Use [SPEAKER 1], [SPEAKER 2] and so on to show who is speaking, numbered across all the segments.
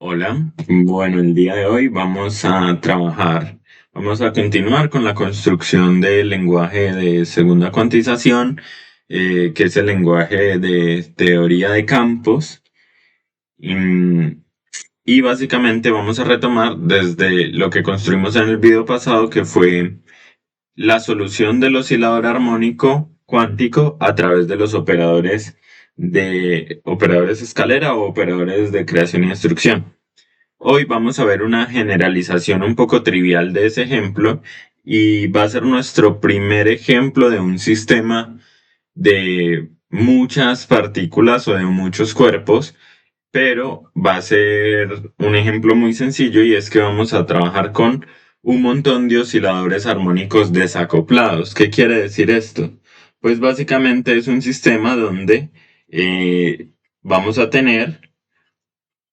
[SPEAKER 1] Hola, bueno, el día de hoy vamos a continuar con la construcción del lenguaje de segunda cuantización, que es el lenguaje de teoría de campos. Mm, Y básicamente vamos a retomar desde lo que construimos en el video pasado, que fue la solución del oscilador armónico cuántico a través de los operadores escalera o operadores de creación y destrucción. Hoy vamos a ver una generalización un poco trivial de ese ejemplo y va a ser nuestro primer ejemplo de un sistema de muchas partículas o de muchos cuerpos, pero va a ser un ejemplo muy sencillo y es que vamos a trabajar con un montón de osciladores armónicos desacoplados. ¿Qué quiere decir esto? Pues básicamente es un sistema donde vamos a tener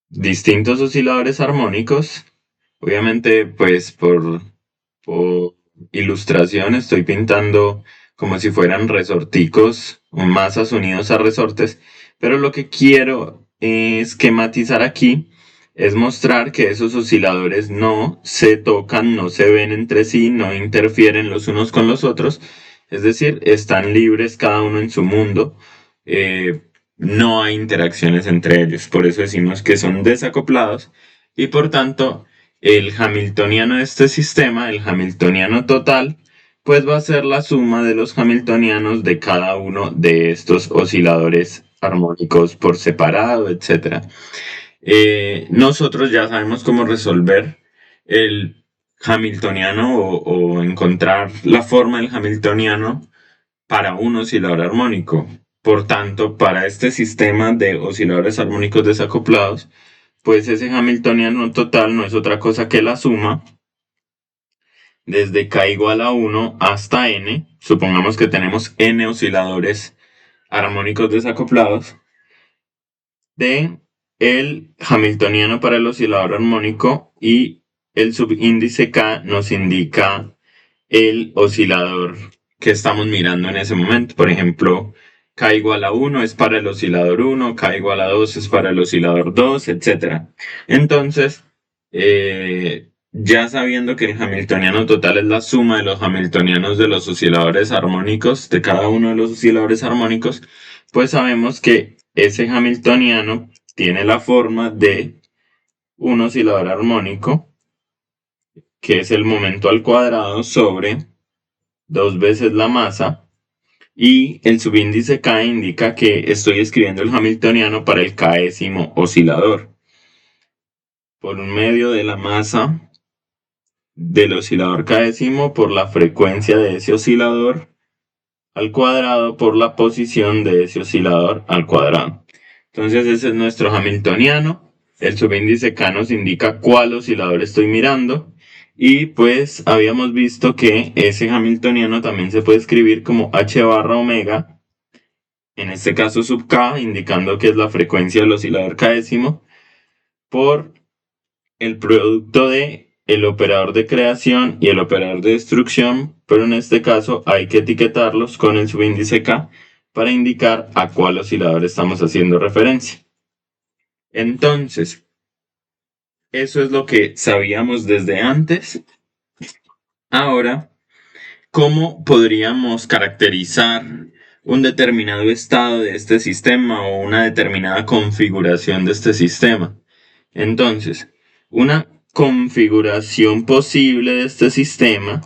[SPEAKER 1] distintos osciladores armónicos. Obviamente, pues por ilustración estoy pintando como si fueran resorticos o masas unidos a resortes, pero lo que quiero esquematizar aquí es mostrar que esos osciladores no se tocan, no se ven entre sí, no interfieren los unos con los otros, es decir, están libres cada uno en su mundo. eh, no hay interacciones entre ellos, por eso decimos que son desacoplados y por tanto el hamiltoniano de este sistema, el hamiltoniano total, pues va a ser la suma de los hamiltonianos de cada uno de estos osciladores armónicos por separado, etc. Nosotros ya sabemos cómo resolver el hamiltoniano o encontrar la forma del hamiltoniano para un oscilador armónico. Por tanto, para este sistema de osciladores armónicos desacoplados, pues ese hamiltoniano total no es otra cosa que la suma desde k igual a 1 hasta n. Supongamos que tenemos n osciladores armónicos desacoplados de el hamiltoniano para el oscilador armónico, y el subíndice k nos indica el oscilador que estamos mirando en ese momento. Por ejemplo, k igual a 1 es para el oscilador 1, k igual a 2 es para el oscilador 2, etc. Entonces, ya sabiendo que el hamiltoniano total es la suma de los hamiltonianos de los osciladores armónicos, de cada uno de los osciladores armónicos, pues sabemos que ese hamiltoniano tiene la forma de un oscilador armónico, que es el momento al cuadrado sobre dos veces la masa, y el subíndice k indica que estoy escribiendo el hamiltoniano para el késimo oscilador por un medio de la masa del oscilador késimo por la frecuencia de ese oscilador al cuadrado por la posición de ese oscilador al cuadrado. Entonces ese es nuestro hamiltoniano. El subíndice k nos indica cuál oscilador estoy mirando. Y pues habíamos visto que ese hamiltoniano también se puede escribir como h barra omega, en este caso sub k, indicando que es la frecuencia del oscilador késimo, por el producto de el operador de creación y el operador de destrucción, pero en este caso hay que etiquetarlos con el subíndice k para indicar a cuál oscilador estamos haciendo referencia. Entonces, eso es lo que sabíamos desde antes. Ahora, ¿cómo podríamos caracterizar un determinado estado de este sistema o una determinada configuración de este sistema? Entonces, una configuración posible de este sistema,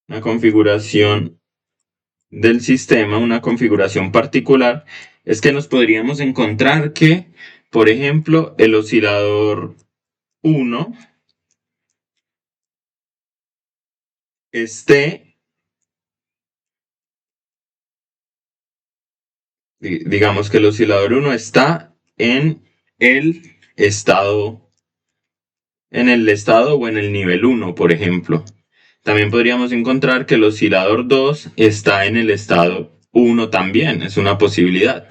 [SPEAKER 1] una configuración del sistema, una configuración particular, es que nos podríamos encontrar que, por ejemplo, el oscilador 1 esté, digamos que el oscilador 1 está el estado, en el estado o en el nivel 1, por ejemplo. También podríamos encontrar que el oscilador 2 está en el estado 1 también, es una posibilidad.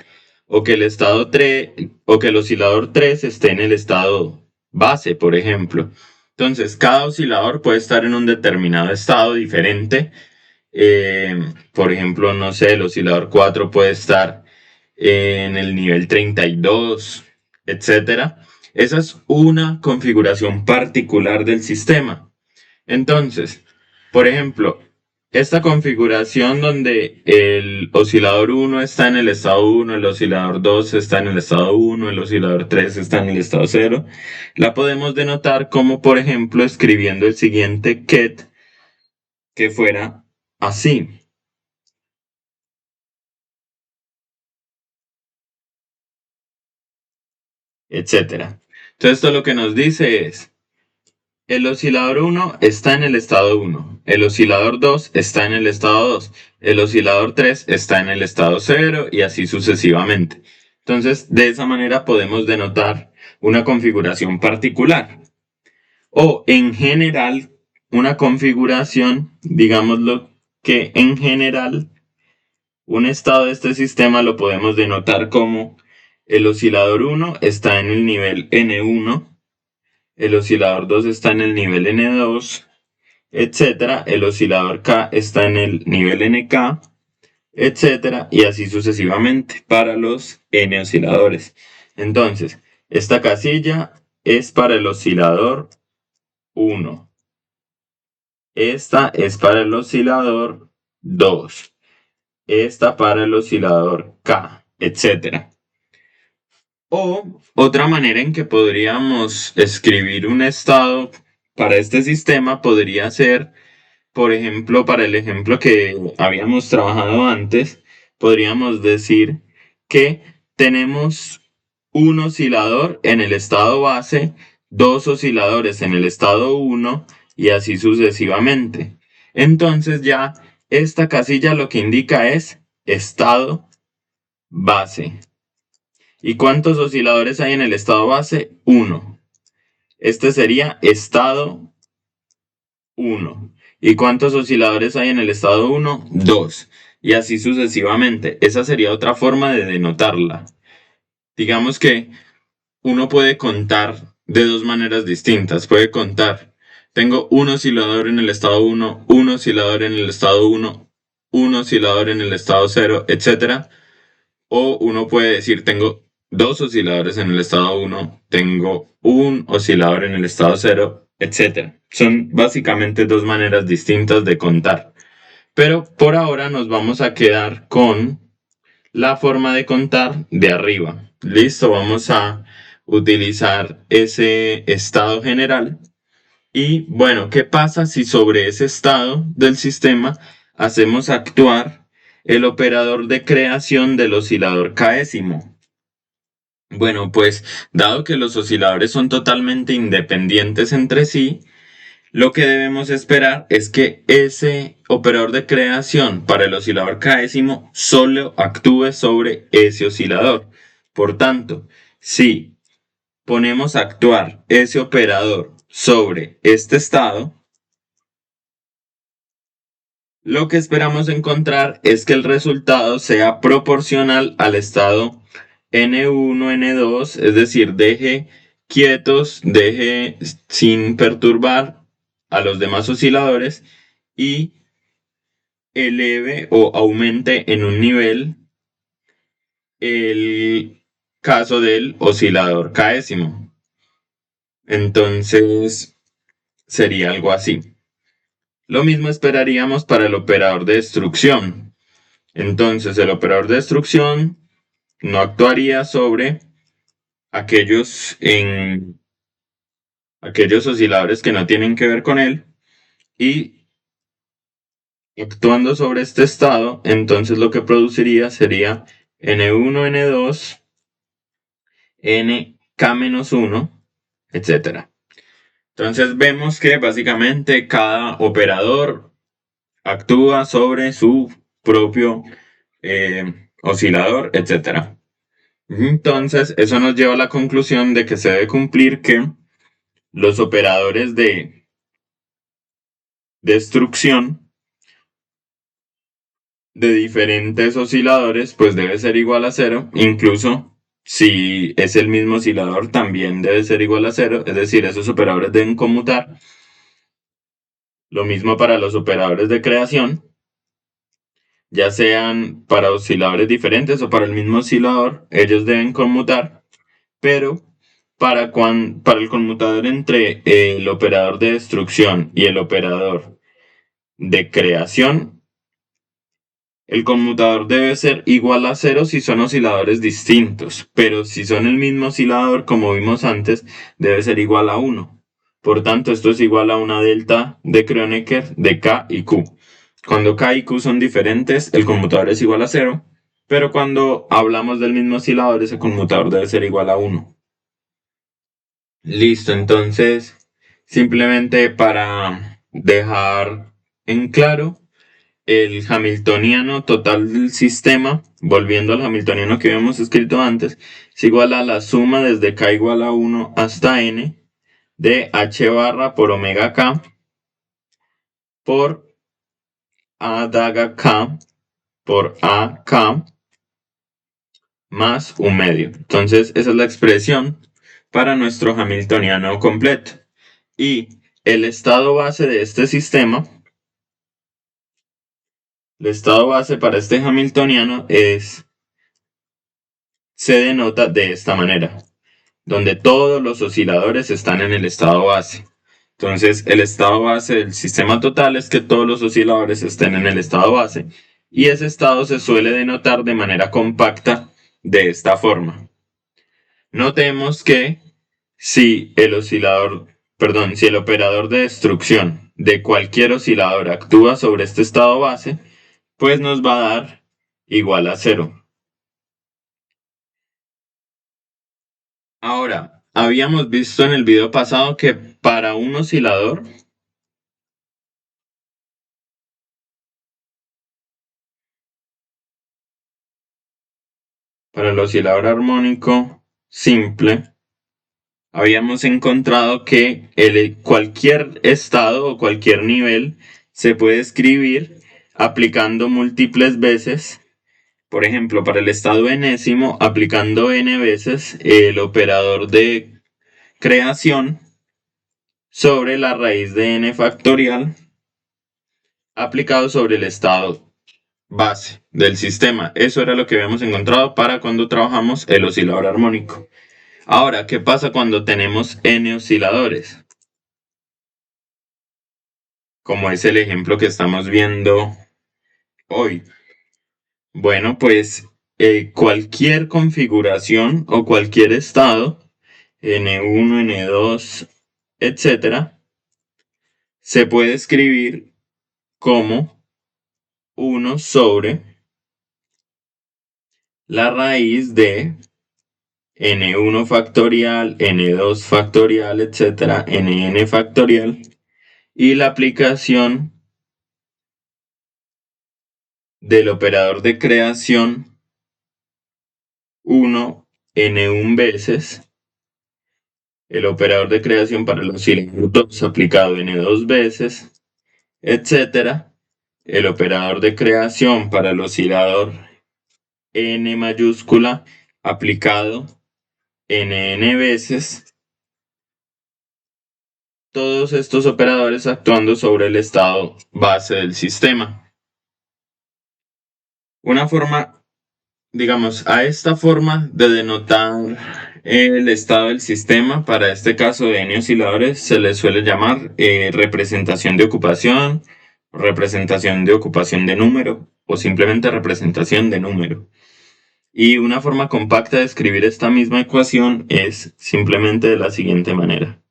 [SPEAKER 1] O que el estado 3, o que el oscilador 3 esté en el estado base, por ejemplo. Entonces, cada oscilador puede estar en un determinado estado diferente. Por ejemplo, no sé, el oscilador 4 puede estar en el nivel 32, etcétera. Esa es una configuración particular del sistema. Entonces, por ejemplo, esta configuración donde el oscilador 1 está en el estado 1, el oscilador 2 está en el estado 1, el oscilador 3 está en el estado 0, la podemos denotar como, por ejemplo, escribiendo el siguiente ket que fuera así, etcétera. Entonces, esto lo que nos dice es: el oscilador 1 está en el estado 1, el oscilador 2 está en el estado 2, el oscilador 3 está en el estado 0 y así sucesivamente. Entonces, de esa manera podemos denotar una configuración particular o en general una configuración, digámoslo que en general un estado de este sistema lo podemos denotar como: el oscilador 1 está en el nivel N1, el oscilador 2 está en el nivel N2, etcétera. El oscilador K está en el nivel NK, etcétera, y así sucesivamente para los N osciladores. Entonces, esta casilla es para el oscilador 1. Esta es para el oscilador 2. Esta para el oscilador K, etcétera. O otra manera en que podríamos escribir un estado para este sistema podría ser, por ejemplo, para el ejemplo que habíamos trabajado antes, podríamos decir que tenemos un oscilador en el estado base, dos osciladores en el estado 1 y así sucesivamente. Entonces ya esta casilla lo que indica es estado base. ¿Y cuántos osciladores hay en el estado base? 1. Este sería estado 1. ¿Y cuántos osciladores hay en el estado 1? 2. Y así sucesivamente. Esa sería otra forma de denotarla. Digamos que uno puede contar de dos maneras distintas. Puede contar: tengo un oscilador en el estado 1, un oscilador en el estado 1, un oscilador en el estado 0, etc. O uno puede decir: tengo dos osciladores en el estado 1, tengo un oscilador en el estado 0, etc. Son básicamente dos maneras distintas de contar. Pero por ahora nos vamos a quedar con la forma de contar de arriba. Listo, vamos a utilizar ese estado general. Y bueno, ¿qué pasa si sobre ese estado del sistema hacemos actuar el operador de creación del oscilador késimo? Bueno, pues dado que los osciladores son totalmente independientes entre sí, lo que debemos esperar es que ese operador de creación para el oscilador késimo solo actúe sobre ese oscilador. Por tanto, si ponemos a actuar ese operador sobre este estado, lo que esperamos encontrar es que el resultado sea proporcional al estado N1, N2, es decir, deje quietos, deje sin perturbar a los demás osciladores y eleve o aumente en un nivel el caso del oscilador késimo. Entonces sería algo así. Lo mismo esperaríamos para el operador de destrucción. Entonces el operador de destrucción no actuaría sobre aquellos osciladores que no tienen que ver con él, y actuando sobre este estado, entonces lo que produciría sería N1, N2, NK-1, etc. Entonces vemos que básicamente cada operador actúa sobre su propio oscilador, etc. Entonces eso nos lleva a la conclusión de que se debe cumplir que los operadores de destrucción de diferentes osciladores pues debe ser igual a cero. Incluso si es el mismo oscilador también debe ser igual a cero, es decir, esos operadores deben conmutar. Lo mismo para los operadores de creación. ya sean para osciladores diferentes o para el mismo oscilador, ellos deben conmutar, pero para el conmutador entre el operador de destrucción y el operador de creación, el conmutador debe ser igual a cero si son osciladores distintos, pero si son el mismo oscilador, como vimos antes, debe ser igual a 1. Por tanto, esto es igual a una delta de Kronecker de K y Q. Cuando K y Q son diferentes, el conmutador es igual a cero, pero cuando hablamos del mismo oscilador, ese conmutador debe ser igual a 1. Listo, entonces, simplemente para dejar en claro, el hamiltoniano total del sistema, volviendo al hamiltoniano que habíamos escrito antes, es igual a la suma desde k igual a 1 hasta n de h barra por omega k por a daga k por a k más un medio. Entonces, esa es la expresión para nuestro hamiltoniano completo. Y el estado base de este sistema, el estado base para este hamiltoniano se denota de esta manera, donde todos los osciladores están en el estado base. Entonces, el estado base del sistema total es que todos los osciladores estén en el estado base, y ese estado se suele denotar de manera compacta de esta forma. Notemos que si el si el operador de destrucción de cualquier oscilador actúa sobre este estado base, pues nos va a dar igual a 0. Ahora, habíamos visto en el video pasado que para un oscilador, para el oscilador armónico simple, habíamos encontrado que cualquier estado o cualquier nivel se puede escribir aplicando múltiples veces. Por ejemplo, para el estado enésimo, aplicando n veces el operador de creación sobre la raíz de n factorial aplicado sobre el estado base del sistema. Eso era lo que habíamos encontrado para cuando trabajamos el oscilador armónico. Ahora, ¿qué pasa cuando tenemos n osciladores? Como es el ejemplo que estamos viendo hoy. Bueno, pues cualquier configuración o cualquier estado, n1, n2, etcétera, se puede escribir como 1 sobre la raíz de n1 factorial, n2 factorial, etcétera, nn factorial, y la aplicación del operador de creación 1 n1 veces, el operador de creación para los oscilador 2 aplicado n2 veces, etcétera, el operador de creación para el oscilador n mayúscula aplicado nn veces, todos estos operadores actuando sobre el estado base del sistema. Una forma, digamos, a esta forma de denotar el estado del sistema, para este caso de n osciladores, se le suele llamar representación de ocupación de número, o simplemente representación de número. Y una forma compacta de escribir esta misma ecuación es simplemente de la siguiente manera.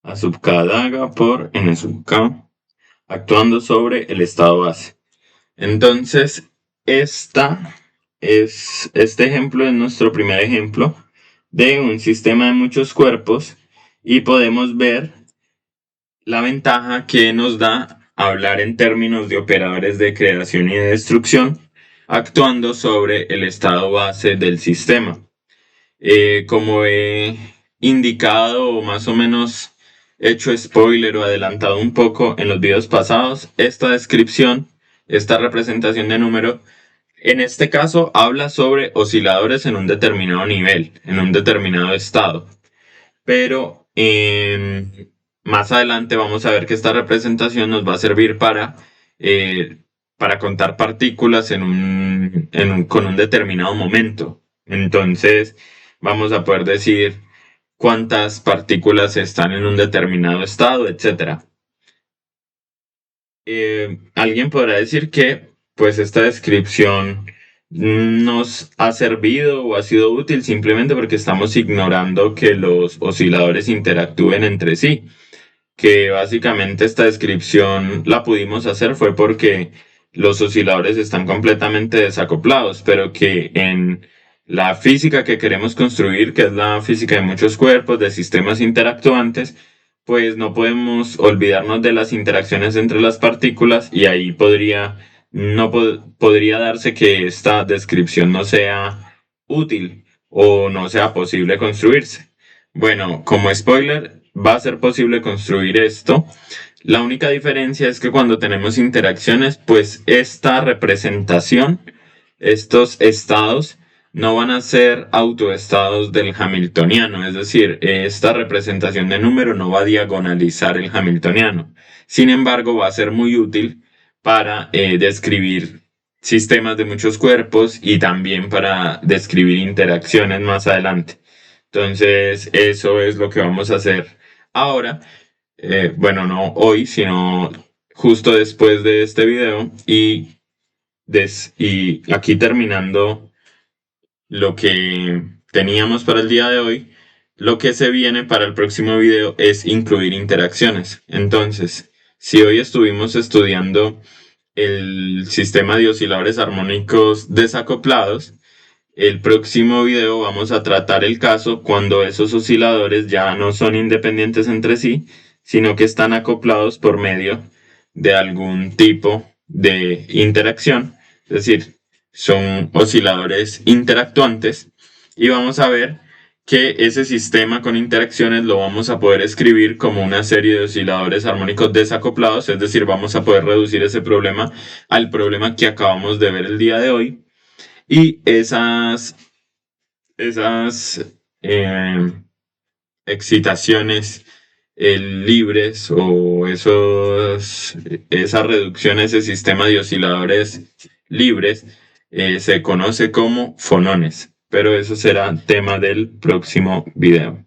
[SPEAKER 1] A sub k daga por n sub k, actuando sobre el estado base. Entonces, este ejemplo es nuestro primer ejemplo de un sistema de muchos cuerpos, y podemos ver la ventaja que nos da hablar en términos de operadores de creación y de destrucción actuando sobre el estado base del sistema. Como he indicado o más o menos hecho spoiler o adelantado un poco en los videos pasados, esta descripción esta representación de número, en este caso habla sobre osciladores en un determinado nivel, en un determinado estado. Pero más adelante vamos a ver que esta representación nos va a servir para contar partículas con un determinado momento. Entonces vamos a poder decir cuántas partículas están en un determinado estado, etc. Alguien podrá decir que pues esta descripción nos ha servido o ha sido útil simplemente porque estamos ignorando que los osciladores interactúen entre sí, que básicamente esta descripción la pudimos hacer fue porque los osciladores están completamente desacoplados, pero que en la física que queremos construir, que es la física de muchos cuerpos, de sistemas interactuantes, pues no podemos olvidarnos de las interacciones entre las partículas y ahí podría darse que esta descripción no sea útil o no sea posible construirse. Bueno, como spoiler, va a ser posible construir esto. La única diferencia es que cuando tenemos interacciones, pues esta representación, estos estados, no van a ser autoestados del hamiltoniano, es decir, esta representación de número no va a diagonalizar el hamiltoniano. Sin embargo, va a ser muy útil para describir sistemas de muchos cuerpos y también para describir interacciones más adelante. Entonces, eso es lo que vamos a hacer ahora. Bueno, no hoy, sino justo después de este video. Y aquí terminando lo que teníamos para el día de hoy, lo que se viene para el próximo video es incluir interacciones. Entonces, si hoy estuvimos estudiando el sistema de osciladores armónicos desacoplados, el próximo video vamos a tratar el caso cuando esos osciladores ya no son independientes entre sí, sino que están acoplados por medio de algún tipo de interacción, es decir, son osciladores interactuantes y vamos a ver que ese sistema con interacciones lo vamos a poder escribir como una serie de osciladores armónicos desacoplados, es decir, vamos a poder reducir ese problema al problema que acabamos de ver el día de hoy. Y esas excitaciones libres o esa reducción, ese sistema de osciladores libres, se conoce como fonones. Pero eso será tema del próximo video.